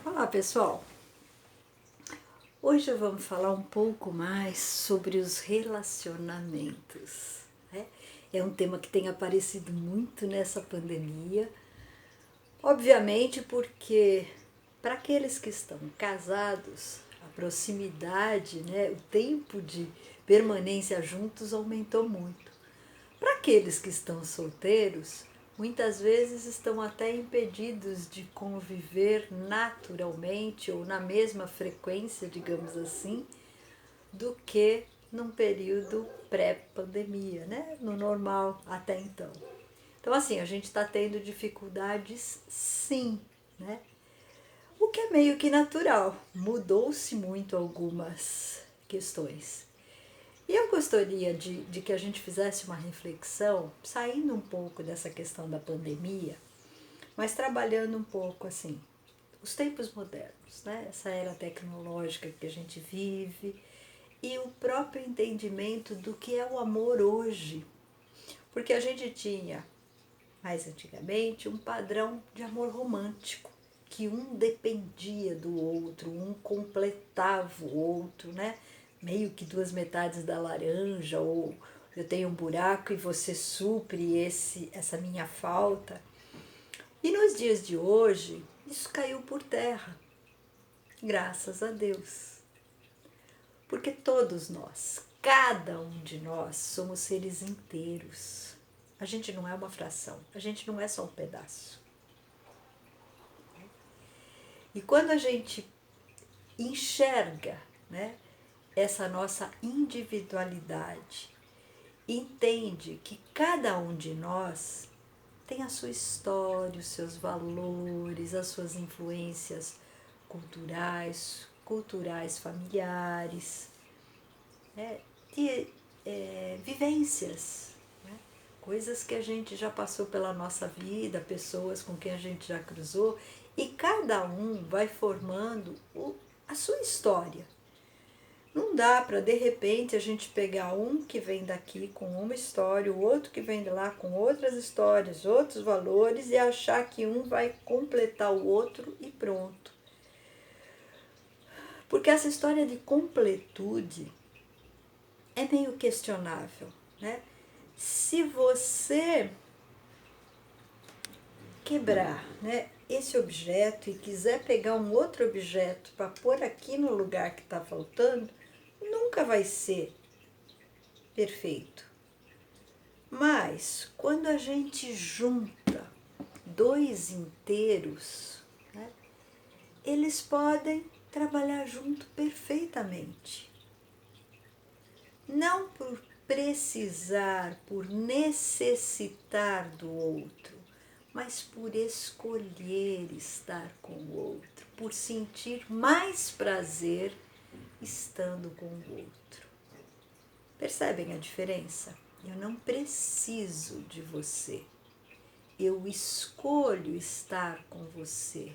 Olá pessoal, hoje vamos falar um pouco mais sobre os relacionamentos, né? É um tema que tem aparecido muito nessa pandemia, obviamente porque para aqueles que estão casados, a proximidade, né, o tempo de permanência juntos aumentou muito. Para aqueles que estão solteiros, muitas vezes estão até impedidos de conviver naturalmente ou na mesma frequência, digamos assim, do que num período pré-pandemia, né? No normal até então. Então, assim, a gente está tendo dificuldades, sim, né? O que é meio que natural, mudou-se muito algumas questões. E eu gostaria de que a gente fizesse uma reflexão, saindo um pouco dessa questão da pandemia, mas trabalhando um pouco assim, os tempos modernos, né? Essa era tecnológica que a gente vive e o próprio entendimento do que é o amor hoje. Porque a gente tinha, mais antigamente, um padrão de amor romântico, que um dependia do outro, um completava o outro, né? Meio que duas metades da laranja, ou eu tenho um buraco e você supre essa minha falta. E nos dias de hoje, isso caiu por terra, graças a Deus. Porque todos nós, cada um de nós, somos seres inteiros. A gente não é uma fração, a gente não é só um pedaço. E quando a gente enxerga, né, essa nossa individualidade, entende que cada um de nós tem a sua história, os seus valores, as suas influências culturais familiares, né, de vivências, né, coisas que a gente já passou pela nossa vida, pessoas com quem a gente já cruzou, e cada um vai formando a sua história. Não dá para, de repente, a gente pegar um que vem daqui com uma história, o outro que vem de lá com outras histórias, outros valores, e achar que um vai completar o outro e pronto. Porque essa história de completude é meio questionável, né? Se você quebrar, né, esse objeto e quiser pegar um outro objeto para pôr aqui no lugar que está faltando, nunca vai ser perfeito. Mas quando a gente junta dois inteiros, né, eles podem trabalhar junto perfeitamente. Não por precisar, por necessitar do outro, mas por escolher estar com o outro, por sentir mais prazer estando com o outro. Percebem a diferença? Eu não preciso de você. Eu escolho estar com você.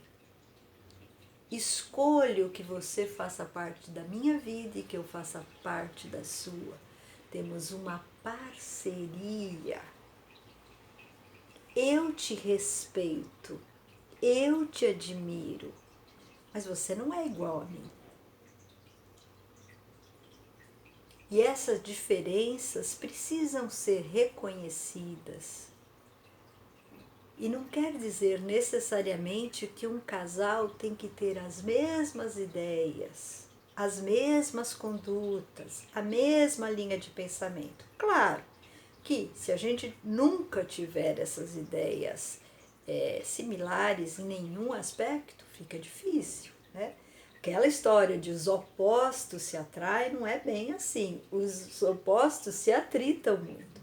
Escolho que você faça parte da minha vida e que eu faça parte da sua. Temos uma parceria. Eu te respeito, eu te admiro, mas você não é igual a mim. E essas diferenças precisam ser reconhecidas. E não quer dizer necessariamente que um casal tem que ter as mesmas ideias, as mesmas condutas, a mesma linha de pensamento. Claro que se a gente nunca tiver essas ideias similares em nenhum aspecto, fica difícil, né? Aquela história de os opostos se atraem não é bem assim. Os opostos se atritam muito.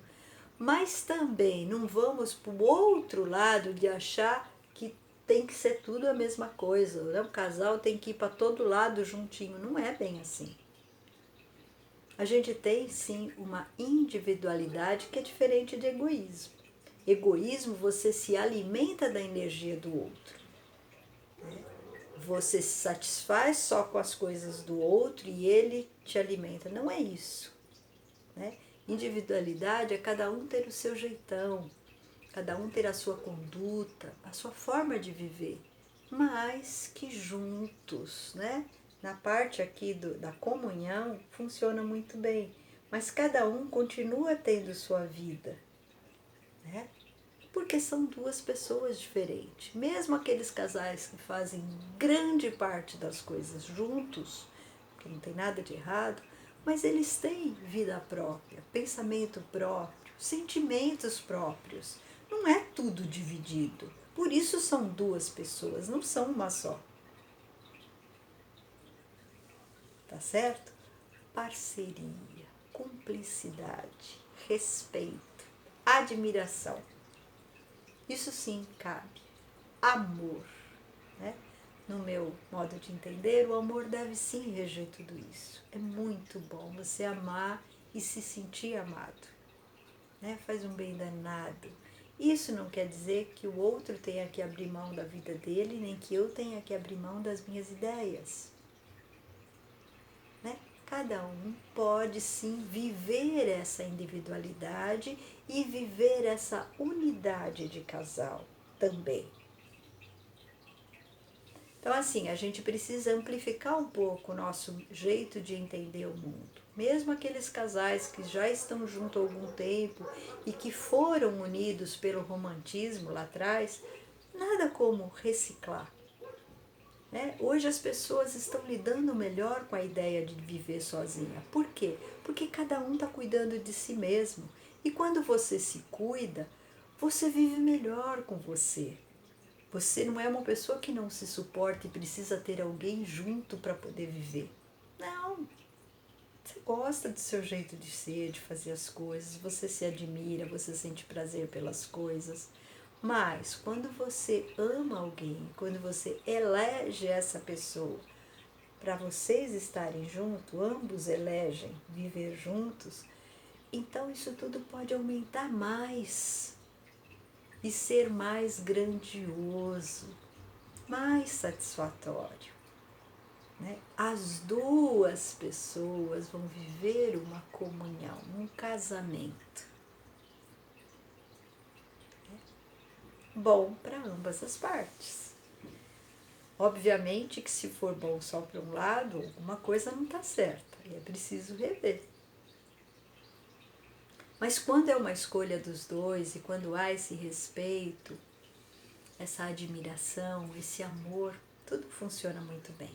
Mas também não vamos para o outro lado de achar que tem que ser tudo a mesma coisa. Né? O casal tem que ir para todo lado juntinho. Não é bem assim. A gente tem sim uma individualidade que é diferente de egoísmo. Egoísmo, você se alimenta da energia do outro. Você se satisfaz só com as coisas do outro e ele te alimenta. Não é isso, né? Individualidade é cada um ter o seu jeitão, cada um ter a sua conduta, a sua forma de viver. mas que juntos, né? Na parte aqui da comunhão funciona muito bem, mas cada um continua tendo sua vida, né? Porque são duas pessoas diferentes. Mesmo aqueles casais que fazem grande parte das coisas juntos, que não tem nada de errado, mas eles têm vida própria, pensamento próprio, sentimentos próprios. Não é tudo dividido. Por isso são duas pessoas, não são uma só. Tá certo? Parceria, cumplicidade, respeito, admiração. Isso sim cabe. Amor, né? No meu modo de entender, o amor deve sim reger tudo isso. É muito bom você amar e se sentir amado, né? Faz um bem danado. Isso não quer dizer que o outro tenha que abrir mão da vida dele, nem que eu tenha que abrir mão das minhas ideias, né? Cada um pode sim viver essa individualidade e viver essa unidade de casal também. Então, assim, a gente precisa amplificar um pouco o nosso jeito de entender o mundo. Mesmo aqueles casais que já estão juntos há algum tempo e que foram unidos pelo romantismo lá atrás, nada como reciclar. Né? Hoje as pessoas estão lidando melhor com a ideia de viver sozinha. Por quê? Porque cada um está cuidando de si mesmo. E quando você se cuida, você vive melhor com você. Você não é uma pessoa que não se suporta e precisa ter alguém junto para poder viver. Não. Você gosta do seu jeito de ser, de fazer as coisas, você se admira, você sente prazer pelas coisas. Mas quando você ama alguém, quando você elege essa pessoa para vocês estarem juntos, ambos elegem viver juntos, então isso tudo pode aumentar mais e ser mais grandioso, mais satisfatório. Né? As duas pessoas vão viver uma comunhão, um casamento. Bom para ambas as partes. Obviamente que se for bom só para um lado, alguma coisa não está certa e é preciso rever. Mas quando é uma escolha dos dois e quando há esse respeito, essa admiração, esse amor, tudo funciona muito bem.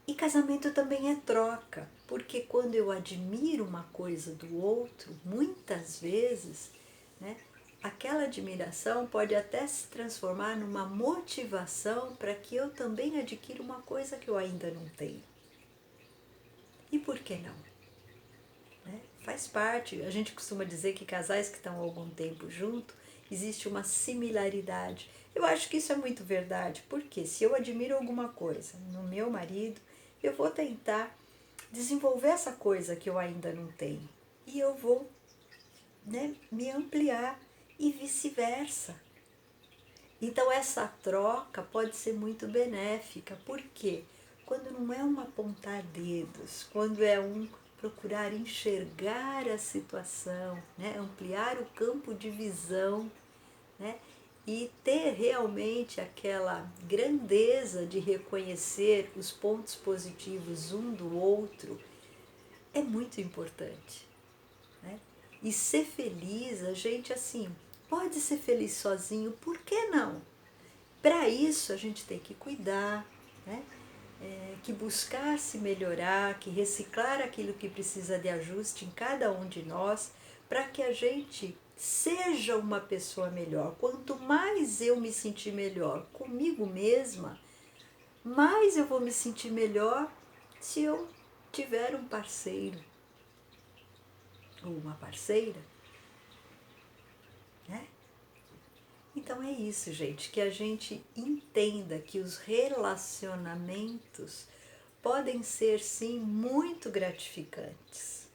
E casamento também é troca, porque quando eu admiro uma coisa do outro, muitas vezes, né, aquela admiração pode até se transformar numa motivação para que eu também adquira uma coisa que eu ainda não tenho. E por que não? Né? Faz parte, a gente costuma dizer que casais que estão há algum tempo juntos, existe uma similaridade. Eu acho que isso é muito verdade, porque se eu admiro alguma coisa no meu marido, eu vou tentar desenvolver essa coisa que eu ainda não tenho. E eu vou, né, me ampliar e vice-versa. Então essa troca pode ser muito benéfica. Por quê? Quando não é um apontar dedos, quando é um procurar enxergar a situação, né, ampliar o campo de visão, né, e ter realmente aquela grandeza de reconhecer os pontos positivos um do outro, é muito importante. Né? E ser feliz, a gente assim, pode ser feliz sozinho, por que não? Para isso a gente tem que cuidar, né? Que buscar se melhorar, que reciclar aquilo que precisa de ajuste em cada um de nós, para que a gente seja uma pessoa melhor. Quanto mais eu me sentir melhor comigo mesma, mais eu vou me sentir melhor se eu tiver um parceiro ou uma parceira, né? Então é isso, gente, que a gente entenda que os relacionamentos podem ser sim muito gratificantes.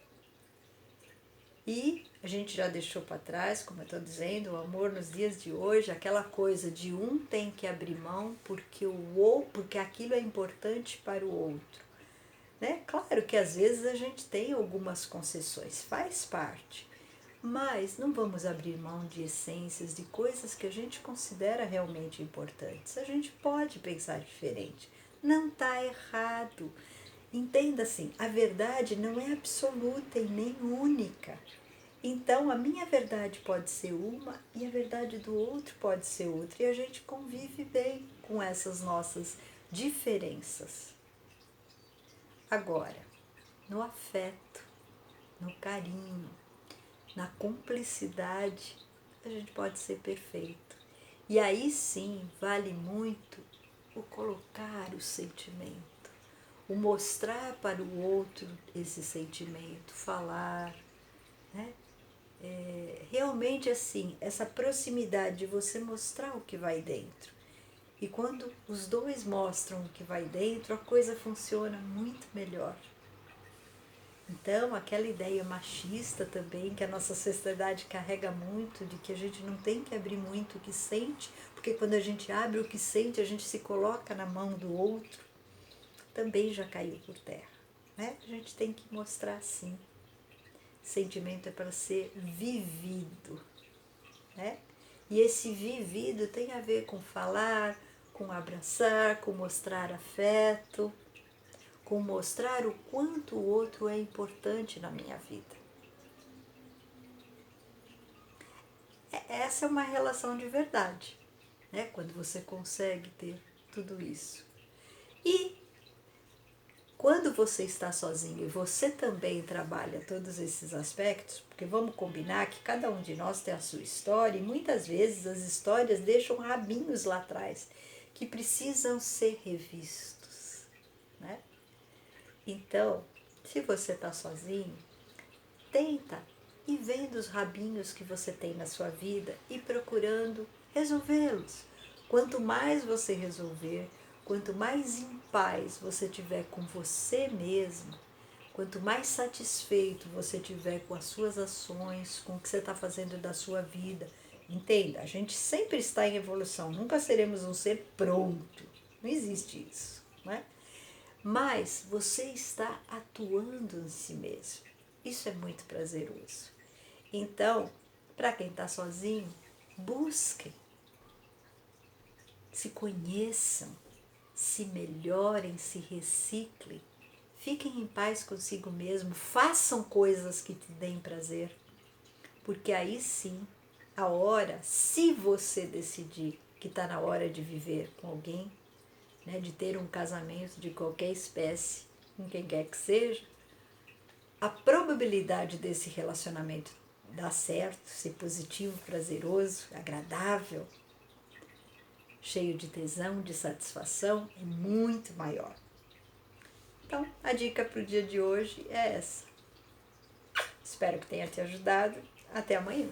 E a gente já deixou para trás, como eu estou dizendo, o amor nos dias de hoje, aquela coisa de um tem que abrir mão porque aquilo é importante para o outro. Né? Claro que às vezes a gente tem algumas concessões, faz parte. Mas não vamos abrir mão de essências, de coisas que a gente considera realmente importantes. A gente pode pensar diferente. Não está errado. Entenda assim, a verdade não é absoluta e nem única. Então, a minha verdade pode ser uma e a verdade do outro pode ser outra. E a gente convive bem com essas nossas diferenças. Agora, no afeto, no carinho, na cumplicidade, a gente pode ser perfeito. E aí sim, vale muito o colocar o sentimento, o mostrar para o outro esse sentimento, falar, né? Realmente assim, essa proximidade de você mostrar o que vai dentro. E quando os dois mostram o que vai dentro, a coisa funciona muito melhor. Então, aquela ideia machista também, que a nossa sociedade carrega muito, de que a gente não tem que abrir muito o que sente, porque quando a gente abre o que sente, a gente se coloca na mão do outro, também já caiu por terra. Né? A gente tem que mostrar sim. Sentimento é para ser vivido. Né? E esse vivido tem a ver com falar, com abraçar, com mostrar afeto, com mostrar o quanto o outro é importante na minha vida. Essa é uma relação de verdade, né? Quando você consegue ter tudo isso. E quando você está sozinho e você também trabalha todos esses aspectos, porque vamos combinar que cada um de nós tem a sua história e muitas vezes as histórias deixam rabinhos lá atrás que precisam ser revistos, né? Então, se você está sozinho, tenta ir vendo os rabinhos que você tem na sua vida e procurando resolvê-los. Quanto mais você resolver, quanto mais em paz você tiver com você mesmo, quanto mais satisfeito você tiver com as suas ações, com o que você está fazendo da sua vida, entenda, a gente sempre está em evolução, nunca seremos um ser pronto, não existe isso, né? Mas você está atuando em si mesmo. Isso é muito prazeroso. Então, para quem está sozinho, busquem, se conheçam, se melhorem, se reciclem, fiquem em paz consigo mesmo, façam coisas que te deem prazer, porque aí sim, a hora, se você decidir que está na hora de viver com alguém, né, de ter um casamento de qualquer espécie, com quem quer que seja, a probabilidade desse relacionamento dar certo, ser positivo, prazeroso, agradável, cheio de tesão, de satisfação, é muito maior. Então, a dica para o dia de hoje é essa. Espero que tenha te ajudado. Até amanhã.